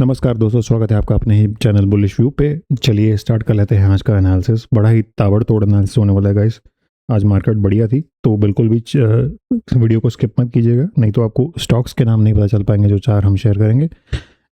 नमस्कार दोस्तों, स्वागत है आपका अपने ही चैनल बुलिश व्यू पे। चलिए स्टार्ट कर लेते हैं आज का एनालिसिस। बड़ा ही ताबड़तोड़ एनालिसिस होने वाला है गाइस। आज मार्केट बढ़िया थी, तो बिल्कुल भी वीडियो को स्किप मत कीजिएगा, नहीं तो आपको स्टॉक्स के नाम नहीं पता चल पाएंगे जो चार हम शेयर करेंगे,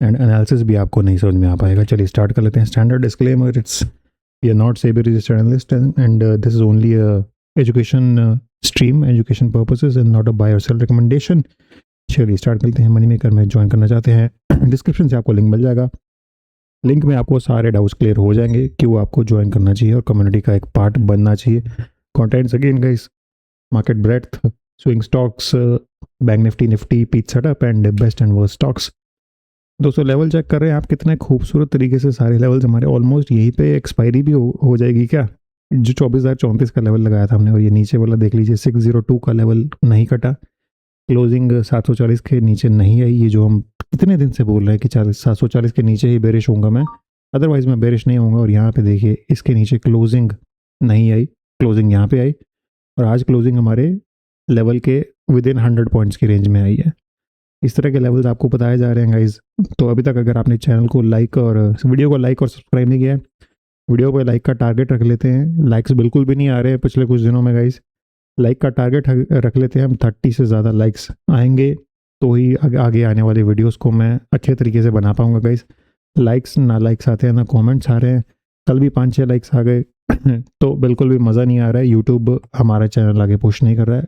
एंड एनालिसिस भी आपको नहीं समझ में आ पाएगा। चलिए स्टार्ट कर लेते हैं। Standard disclaimer, it's we are not SEBI registered analyst and this is only education stream, education purposes and not a buy or sell recommendation. चलिए स्टार्ट करते हैं। मनी मेकर में ज्वाइन करना चाहते हैं, डिस्क्रिप्शन से आपको लिंक मिल जाएगा। लिंक में आपको सारे डाउट्स क्लियर हो जाएंगे, क्यों आपको ज्वाइन करना चाहिए और कम्युनिटी का एक पार्ट बनना चाहिए। Contents again guys, market breadth, swing stocks, bank Nifty, Nifty, peach setup and best and worst stocks. दोस्तों लेवल चेक कर रहे हैं आप, कितने खूबसूरत तरीके से सारे लेवल्स हमारे ऑलमोस्ट यहीं पे एक्सपायरी भी हो जाएगी क्या। जो 24,034 का लेवल लगाया था हमने, और ये नीचे वाला देख लीजिए 602 का लेवल नहीं कटा, क्लोजिंग 740 के नीचे नहीं आई। ये जो हम कितने दिन से बोल रहे हैं कि 740 के नीचे ही बेरिश होऊंगा मैं, अदरवाइज मैं बेरिश नहीं होऊंगा। और यहाँ पे देखिए इसके नीचे क्लोजिंग नहीं आई, क्लोजिंग यहाँ पे आई, और आज क्लोजिंग हमारे लेवल के विद इन 100 पॉइंट्स की रेंज में आई है। इस तरह के लेवल्स आपको बताए जा रहे हैं गाइज। तो अभी तक अगर आपने चैनल को लाइक और वीडियो को लाइक और सब्सक्राइब नहीं किया है, वीडियो पर लाइक का टारगेट रख लेते हैं। लाइक्स बिल्कुल भी नहीं आ रहे हैं पिछले कुछ दिनों में गाइज। लाइक का टारगेट रख लेते हैं हम, 30 से ज़्यादा लाइक्स आएंगे तो ही आगे आने वाले वीडियोस को मैं अच्छे तरीके से बना पाऊंगा गाइस। लाइक्स ना लाइक्स आते हैं ना कमेंट्स आ रहे हैं। कल भी 5-6 लाइक्स आ गए तो बिल्कुल भी मज़ा नहीं आ रहा है। यूट्यूब हमारा चैनल आगे पुश नहीं कर रहा है।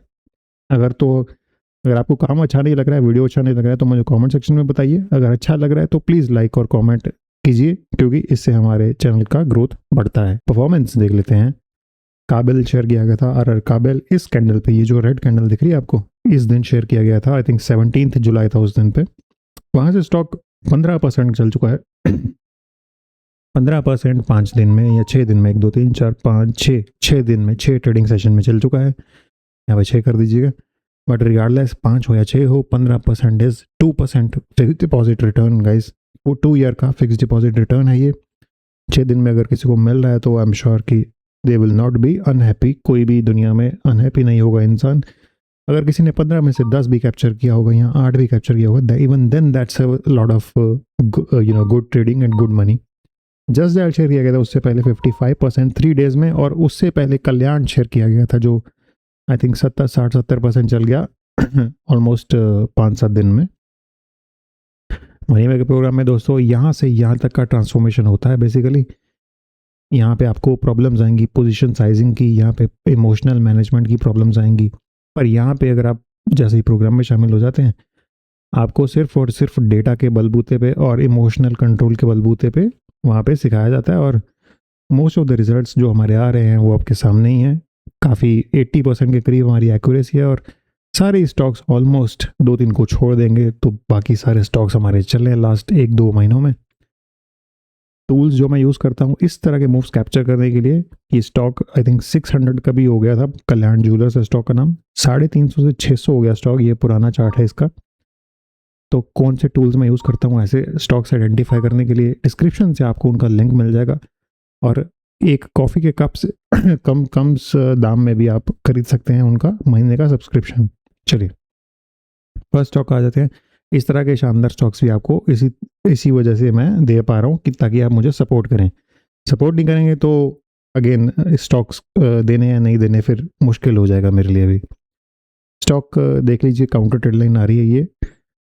अगर आपको काम अच्छा नहीं लग रहा है, वीडियो अच्छा नहीं लग रहा है, तो मुझे कमेंट सेक्शन में बताइए। अगर अच्छा लग रहा है तो प्लीज़ लाइक और कमेंट कीजिए, क्योंकि इससे हमारे चैनल का ग्रोथ बढ़ता है। परफॉर्मेंस देख लेते हैं। काबिल शेयर किया गया था, आर काबिल इस कैंडल पे, ये जो रेड कैंडल दिख रही है आपको, इस दिन शेयर किया गया था। आई थिंक 17 जुलाई था उस दिन पे। वहाँ से स्टॉक 15% चल चुका है। 15% 5 दिन में या 6 दिन में, 1 2 3 4 5 6 दिन में, 6 ट्रेडिंग सेशन में चल चुका है। यहाँ पे 6 कर दीजिएगा। बट रिगार्डलेस 5 हो या 6 हो, 15% is 2% fix deposit return guys. वो 2 ईयर का फिक्स डिपॉजिट रिटर्न है ये। 6 दिन में अगर किसी को मिल रहा है तो आई एम श्योर कि they will not be unhappy. कोई भी दुनिया में अनहैप्पी नहीं होगा इंसान। अगर किसी ने 15 में से 10 भी कैप्चर किया होगा या 8 भी कैप्चर किया होगा, even then that's a lot of good trading and good money. Just dial share किया गया था उससे पहले 55% 3 डेज में, और उससे पहले कल्याण शेयर किया गया था जो आई थिंक 60-70% चल गया ऑलमोस्ट 5-7 दिन में। मनी मेकर प्रोग्राम में दोस्तों यहाँ से यहाँ तक का ट्रांसफॉर्मेशन होता है बेसिकली। यहाँ पे आपको प्रॉब्लम्स आएंगी पोजीशन साइजिंग की, यहाँ पे इमोशनल मैनेजमेंट की प्रॉब्लम्स आएंगी। पर यहाँ पे अगर आप जैसे ही प्रोग्राम में शामिल हो जाते हैं, आपको सिर्फ और सिर्फ डेटा के बलबूते पे और इमोशनल कंट्रोल के बलबूते पे वहाँ पे सिखाया जाता है। और मोस्ट ऑफ द रिजल्ट्स जो हमारे आ रहे हैं वो आपके सामने ही हैं। काफ़ी 80% के करीब हमारी एक्यूरेसी है, और सारे स्टॉक्स ऑलमोस्ट 2-3 को छोड़ देंगे तो बाकी सारे स्टॉक्स हमारे चले हैं लास्ट 1-2 महीनों में। टूल्स जो मैं यूज़ करता हूँ इस तरह के मूव्स कैप्चर करने के लिए, ये स्टॉक आई थिंक 600 का भी हो गया था, कल्याण ज्वेलर्स है स्टॉक का नाम। 350 से 600 हो गया स्टॉक, ये पुराना चार्ट है इसका। तो कौन से टूल्स मैं यूज़ करता हूँ ऐसे स्टॉक्स आइडेंटिफाई करने के लिए, डिस्क्रिप्शन से आपको उनका लिंक मिल जाएगा। और एक कॉफ़ी के कप से कम दाम में भी आप खरीद सकते हैं उनका महीने का सब्सक्रिप्शन। चलिए फर्स्ट स्टॉक आ जाते हैं। इस तरह के शानदार स्टॉक्स भी आपको इसी वजह से मैं दे पा रहा हूँ कि ताकि आप मुझे सपोर्ट करें। सपोर्ट नहीं करेंगे तो अगेन स्टॉक्स देने या नहीं देने फिर मुश्किल हो जाएगा मेरे लिए भी। स्टॉक देख लीजिए, काउंटर ट्रेड लाइन आ रही है ये,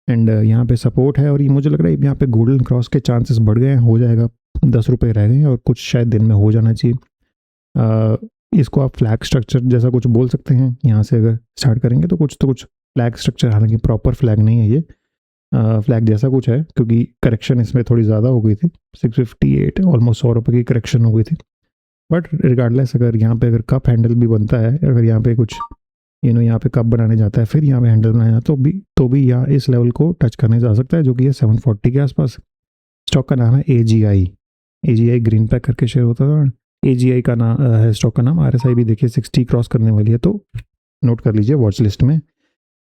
एंड यहाँ पे सपोर्ट है, और ये मुझे लग रहा है यहाँ पे गोल्डन क्रॉस के चांसेस बढ़ गए हैं, हो जाएगा। 10 रुपये रह गए हैं और कुछ शायद दिन में हो जाना चाहिए। इसको आप फ्लैग स्ट्रक्चर जैसा कुछ बोल सकते हैं। यहाँ से अगर स्टार्ट करेंगे तो कुछ फ्लैग स्ट्रक्चर, हालांकि प्रॉपर फ्लैग नहीं है ये, फ्लैग जैसा कुछ है, क्योंकि करेक्शन इसमें थोड़ी ज़्यादा हो गई थी। 658 ऑलमोस्ट 100 रुपये की करेक्शन हो गई थी। बट रिगार्डलेस अगर यहाँ पे अगर कप हैंडल भी बनता है, अगर यहाँ पे कुछ यहाँ पे कप बनाने जाता है, फिर यहाँ पे हैंडल बनाया तो भी यहाँ इस लेवल को टच करने जा सकता है, जो कि है 740 के आसपास। स्टॉक का नाम है AGI ग्रीन पैक करके शेयर होता था। AGI का नाम है स्टॉक का नाम। RSI भी देखिए 60 क्रॉस करने वाली है, तो नोट कर लीजिए वॉच लिस्ट में।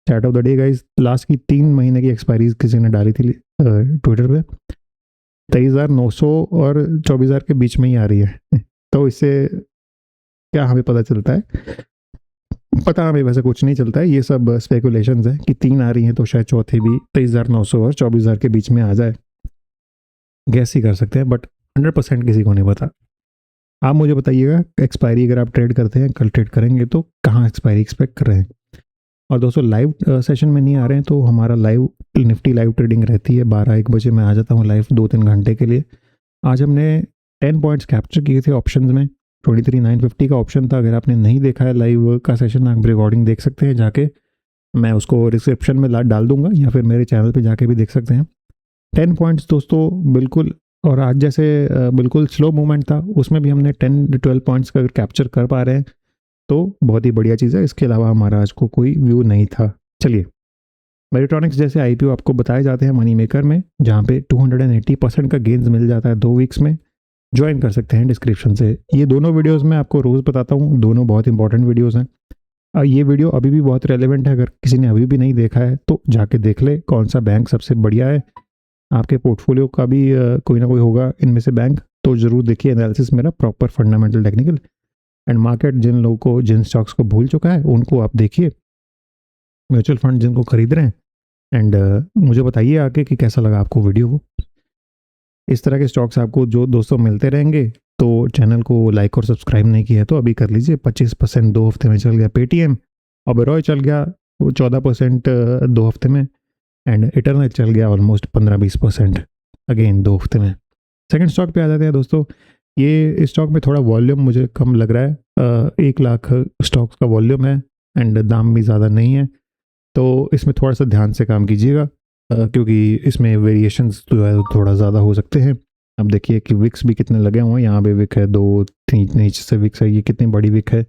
Chat off the day guys, last की 3 महीने की एक्सपायरीज किसी ने डाली थी ट्विटर पे, 23,900 और 24,000 के बीच में ही आ रही है। तो इससे क्या हमें पता चलता है? पता हमें वैसे कुछ नहीं चलता है, ये सब स्पेकुलेशंस है कि 3 आ रही हैं तो शायद चौथी भी 23,900 और 24,000 के बीच में आ जाए। गैस ही कर सकते हैं, बट 100% किसी को नहीं पता। आप मुझे बताइएगा एक्सपायरी अगर आप ट्रेड करते हैं, कल ट्रेड करेंगे तो कहाँ एक्सपायरी एक्सपेक्ट कर रहे हैं। और दोस्तों लाइव सेशन में नहीं आ रहे हैं तो हमारा लाइव निफ्टी लाइव ट्रेडिंग रहती है 12-1 बजे मैं आ जाता हूँ लाइव 2-3 घंटे के लिए। आज हमने 10 पॉइंट्स कैप्चर किए थे ऑप्शंस में। 23,950 का ऑप्शन था। अगर आपने नहीं देखा है लाइव का सेशन, आप रिकॉर्डिंग देख सकते हैं जाके, मैं उसको डिस्क्रिप्शन में डाल दूंगा, या फिर मेरे चैनल पे जाके भी देख सकते हैं। 10 पॉइंट्स दोस्तों बिल्कुल, और आज जैसे बिल्कुल स्लो मूवमेंट था उसमें भी हमने 10-12 पॉइंट्स का अगर कैप्चर कर पा रहे हैं तो बहुत ही बढ़िया चीज़ है। इसके अलावा हमारा आज को कोई व्यू नहीं था। चलिए, मेरिट्रॉनिक्स जैसे आईपीओ आपको बताए जाते हैं मनी मेकर में, जहाँ पे 280% का गेंस मिल जाता है 2 वीक्स में, ज्वाइन कर सकते हैं डिस्क्रिप्शन से। ये दोनों वीडियोस मैं आपको रोज़ बताता हूँ, दोनों बहुत इंपॉर्टेंट वीडियोस हैं। ये वीडियो अभी भी बहुत रेलेवेंट है, अगर किसी ने अभी भी नहीं देखा है तो जाके देख ले कौन सा बैंक सबसे बढ़िया है। आपके पोर्टफोलियो का भी कोई ना कोई होगा इनमें से बैंक, तो ज़रूर देखिए एनालिसिस मेरा proper fundamental technical and market. जिन लोगों को, जिन स्टॉक्स को भूल चुका है उनको आप देखिए, म्यूचुअल फंड जिनको खरीद रहे हैं, एंड मुझे बताइए आके कि कैसा लगा आपको वीडियो वो। इस तरह के स्टॉक्स आपको जो दोस्तों मिलते रहेंगे, तो चैनल को लाइक और सब्सक्राइब नहीं किया है तो अभी कर लीजिए। 25% 2 हफ्ते में चल गया पेटीएम, ओबेरॉय चल गया 14% 2 हफ्ते में, एंड इटरनेट चल गया ऑलमोस्ट 15-20% अगेन 2 हफ्ते में। सेकंड स्टॉक पे आ जाते हैं दोस्तों। ये इस स्टॉक में थोड़ा वॉल्यूम मुझे कम लग रहा है, 1 लाख स्टॉक्स का वॉल्यूम है एंड दाम भी ज़्यादा नहीं है, तो इसमें थोड़ा सा ध्यान से काम कीजिएगा, क्योंकि इसमें वेरिएशंस जो है थोड़ा ज़्यादा हो सकते हैं। अब देखिए कि विक्स भी कितने लगे हुए हैं, यहाँ पे विक है 2, नीचे से विक्स है, ये कितनी बड़ी विक है,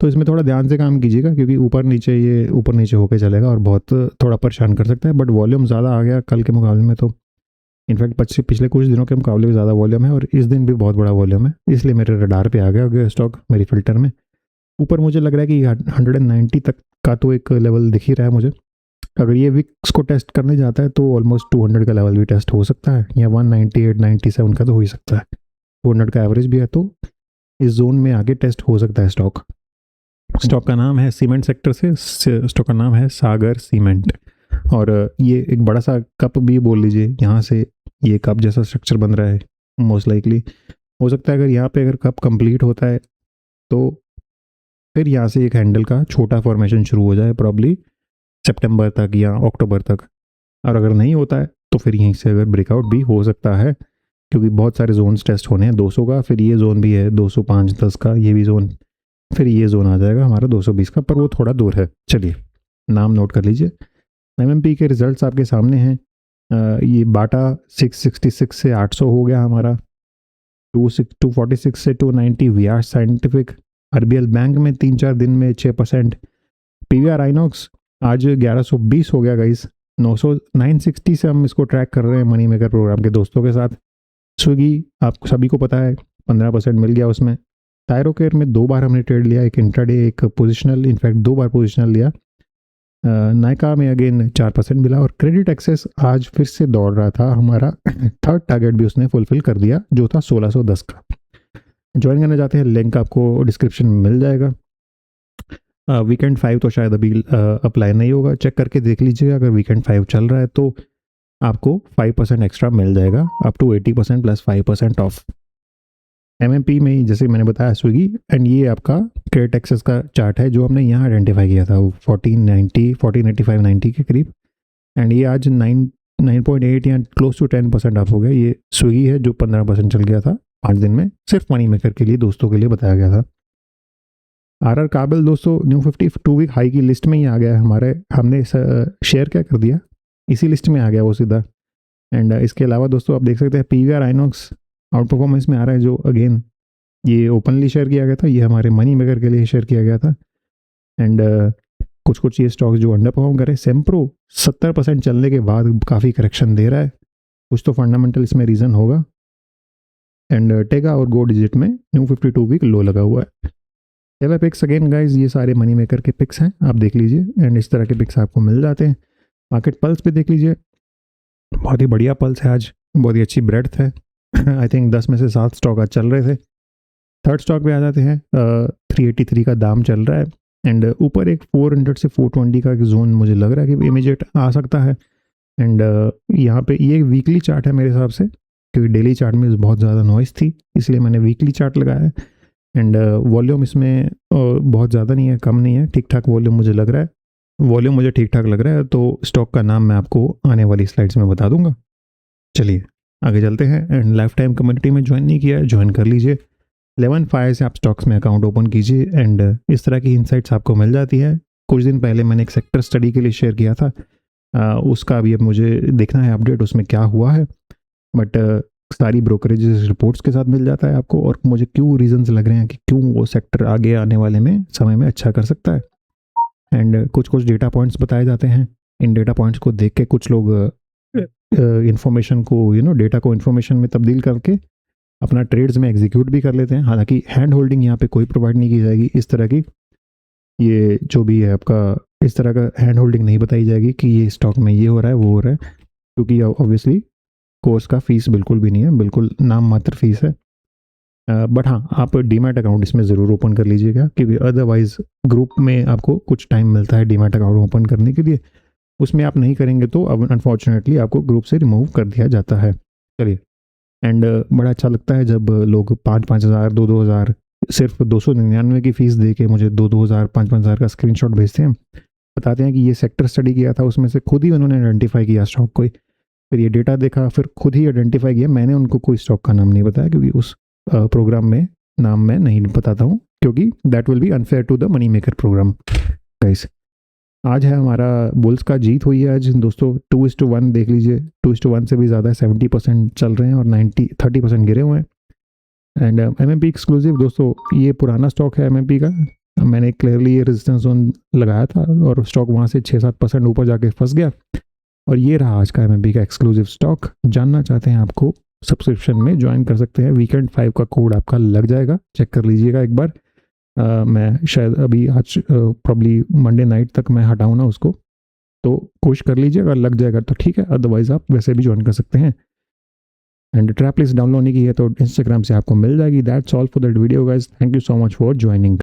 तो इसमें थोड़ा ध्यान से काम कीजिएगा, क्योंकि ऊपर नीचे होकर चलेगा और बहुत थोड़ा परेशान कर सकता है। बट वॉल्यूम ज़्यादा आ गया कल के मुकाबले में, तो इनफैक्ट पिछले कुछ दिनों के मुकाबले भी ज़्यादा वॉल्यूम है, और इस दिन भी बहुत बड़ा वॉल्यूम है, इसलिए मेरे रडार पे आ गया स्टॉक मेरी फिल्टर में। ऊपर मुझे लग रहा है कि 190 तक का तो एक लेवल दिख ही रहा है मुझे। अगर ये विक्स को टेस्ट करने जाता है तो ऑलमोस्ट 200 का लेवल भी टेस्ट हो सकता है, या 198-97 का तो हो ही सकता है। 200 का एवरेज भी है, तो इस जोन में आगे टेस्ट हो सकता है स्टॉक। स्टॉक का नाम है सीमेंट सेक्टर से, स्टॉक का नाम है सागर सीमेंट, और ये एक बड़ा सा कप भी बोल लीजिए, यहाँ से ये कप जैसा स्ट्रक्चर बन रहा है। मोस्ट लाइकली हो सकता है अगर यहाँ पे अगर कप कंप्लीट होता है तो फिर यहाँ से एक हैंडल का छोटा फॉर्मेशन शुरू हो जाए, प्रॉब्ली सितंबर तक या अक्टूबर तक। और अगर नहीं होता है तो फिर यहीं से अगर ब्रेकआउट भी हो सकता है, क्योंकि बहुत सारे जोन्स टेस्ट होने हैं 200 का, फिर ये जोन भी है 205-10 का, ये भी जोन, फिर ये जोन आ जाएगा हमारा 220 का, पर वो थोड़ा दूर है। चलिए, नाम नोट कर लीजिए। एमएमपी के रिजल्ट्स आपके सामने हैं। ये बाटा 666 से 800 हो गया हमारा, 246 से 290 वीआर साइंटिफिक। आरबीएल बैंक में 3-4 दिन में 6%। पीवीआर आइनॉक्स आज 1120 हो गया गाइस, 960 से हम इसको ट्रैक कर रहे हैं मनी मेकर प्रोग्राम के दोस्तों के साथ। स्विगी आप सभी को पता है 15% मिल गया उसमें। टायरोकेयर में 2 बार हमने ट्रेड लिया, एक इंट्राडे एक पोजिशनल, इनफैक्ट 2 बार पोजिशनल लिया। नायका में अगेन 4% मिला, और क्रेडिट एक्सेस आज फिर से दौड़ रहा था हमारा, थर्ड टारगेट भी उसने फुलफिल कर दिया जो था 1610 का। ज्वाइन करना चाहते हैं, लिंक आपको डिस्क्रिप्शन में मिल जाएगा। वीकेंड 5 तो शायद अभी अप्लाई नहीं होगा, चेक करके देख लीजिएगा। अगर वीकेंड 5 चल रहा है तो आपको 5% एक्स्ट्रा मिल जाएगा, up to 80% plus 5% off. MMP में ही जैसे मैंने बताया स्विगी, एंड ये आपका क्रेडिट एक्सेस का चार्ट है जो हमने यहाँ आइडेंटिफाई किया था 1485-90 के करीब, एंड ये आज 9.8 या क्लोज टू 10% ऑफ हो गया। ये स्विगी है जो 15% चल गया था 5 दिन में, सिर्फ मनी मेकर के लिए, दोस्तों के लिए बताया गया था। आरआर काबिल दोस्तों न्यू 52 वीक हाई की लिस्ट में ही आ गया है हमारे, हमने शेयर क्या कर दिया, इसी लिस्ट में आ गया वो सीधा। एंड इसके अलावा दोस्तों आप देख सकते हैं पीवीआर आइनॉक्स आउट परफॉर्मेंस में आ रहा है, जो अगेन ये ओपनली शेयर किया गया था, ये हमारे मनी मेकर के लिए शेयर किया गया था। एंड कुछ ये स्टॉक्स जो अंडर परफॉर्म करे, सेम्प्रो 70% चलने के बाद काफ़ी करेक्शन दे रहा है, कुछ तो फंडामेंटल इसमें रीज़न होगा। एंड टेगा और गो डिजिट में न्यू 52 वीक लो लगा हुआ है। चलो पिक्स अगेन गाइज, ये सारे मनी मेकर के पिक्स हैं, आप देख लीजिए, एंड इस तरह के पिक्स आपको मिल जाते हैं। मार्केट पल्स पे देख लीजिए, बहुत ही बढ़िया पल्स है आज, बहुत ही अच्छी ब्रेड्थ है। आई थिंक 10 में से 7 स्टॉक आज चल रहे थे। थर्ड स्टॉक पे आ जाते हैं, 383 का दाम चल रहा है, एंड ऊपर एक 400 से 420 का एक जोन मुझे लग रहा है कि इमीडिएट आ सकता है। एंड यहाँ पे ये वीकली चार्ट है मेरे हिसाब से, क्योंकि डेली चार्ट में बहुत ज़्यादा नॉइस थी, इसलिए मैंने वीकली चार्ट लगाया है। एंड वॉल्यूम इसमें बहुत ज़्यादा नहीं है, कम नहीं है, ठीक ठाक वॉल्यूम मुझे लग रहा है। वॉल्यूम मुझे ठीक ठाक लग रहा है, तो स्टॉक का नाम मैं आपको आने वाली स्लाइड्स में बता दूंगा। चलिए आगे चलते हैं। एंड लाइफ टाइम कम्युनिटी में ज्वाइन नहीं किया है, ज्वाइन कर लीजिए। 11 फायर से आप स्टॉक्स में अकाउंट ओपन कीजिए एंड इस तरह की इंसाइट्स आपको मिल जाती है। कुछ दिन पहले मैंने एक सेक्टर स्टडी के लिए शेयर किया था, उसका अभी अब मुझे देखना है अपडेट उसमें क्या हुआ है, बट सारी ब्रोकरेज रिपोर्ट्स के साथ मिल जाता है आपको, और मुझे क्यों रीजंस लग रहे हैं कि क्यों वो सेक्टर आगे आने वाले में समय में अच्छा कर सकता है। एंड कुछ कुछ डेटा पॉइंट्स बताए जाते हैं, इन डेटा पॉइंट्स को देख के कुछ लोग इन्फॉर्मेशन को डेटा को इन्फॉर्मेशन में तब्दील करके अपना ट्रेड्स में एग्जीक्यूट भी कर लेते हैं। हालांकि हैंड होल्डिंग यहाँ पे कोई प्रोवाइड नहीं की जाएगी इस तरह की, ये जो भी है आपका इस तरह का हैंड होल्डिंग नहीं बताई जाएगी कि ये स्टॉक में ये हो रहा है वो हो रहा है, क्योंकि ऑब्वियसली कोर्स का फीस बिल्कुल भी नहीं है, बिल्कुल नाम मात्र फीस है। बट हाँ, आप डीमैट अकाउंट इसमें ज़रूर ओपन कर लीजिएगा, क्योंकि अदरवाइज़ ग्रुप में आपको कुछ टाइम मिलता है डीमैट अकाउंट ओपन करने के लिए, उसमें आप नहीं करेंगे तो अब अनफॉर्चुनेटली आपको ग्रुप से रिमूव कर दिया जाता है। चलिए, एंड बड़ा अच्छा लगता है जब लोग 5,000 2,000 सिर्फ 299 की फ़ीस दे के मुझे 2,000 5,000 का स्क्रीनशॉट भेजते हैं, बताते हैं कि ये सेक्टर स्टडी किया था, उसमें से खुद ही उन्होंने आइडेंटिफाई किया स्टॉक को, फिर ये डेटा देखा, फिर खुद ही आइडेंटिफाई किया। मैंने उनको कोई स्टॉक का नाम नहीं बताया, क्योंकि उस प्रोग्राम में नाम मैं नहीं बताता हूँ, क्योंकि that will be unfair to the money maker program. Guys, आज है हमारा बुल्स का जीत हुई है आज दोस्तों, 2:1 देख लीजिए, 2:1 से भी ज़्यादा 70% चल रहे हैं और 30% गिरे हुए हैं। एंड MMP एक्सक्लूसिव दोस्तों, ये पुराना स्टॉक है MMP का, मैंने क्लियरली ये रेजिस्टेंस जोन लगाया था और स्टॉक वहाँ से 6-7% ऊपर जाके फंस गया, और ये रहा आज का MMP का एक्सक्लूसिव स्टॉक। जानना चाहते हैं आपको, सब्सक्रिप्शन में ज्वाइन कर सकते हैं, वीकेंड 5 का कोड आपका लग जाएगा, चेक कर लीजिएगा एक बार। मैं शायद अभी आज प्रॉब्ली मंडे नाइट तक मैं हटाऊँ ना उसको, तो कोशिश कर लीजिए, अगर लग जाएगा तो ठीक है, अदरवाइज आप वैसे भी ज्वाइन कर सकते हैं। एंड ट्रैप लिस्ट डाउनलोड नहीं की है तो इंस्टाग्राम से आपको मिल जाएगी। That's all for that video guys, thank you so much for joining.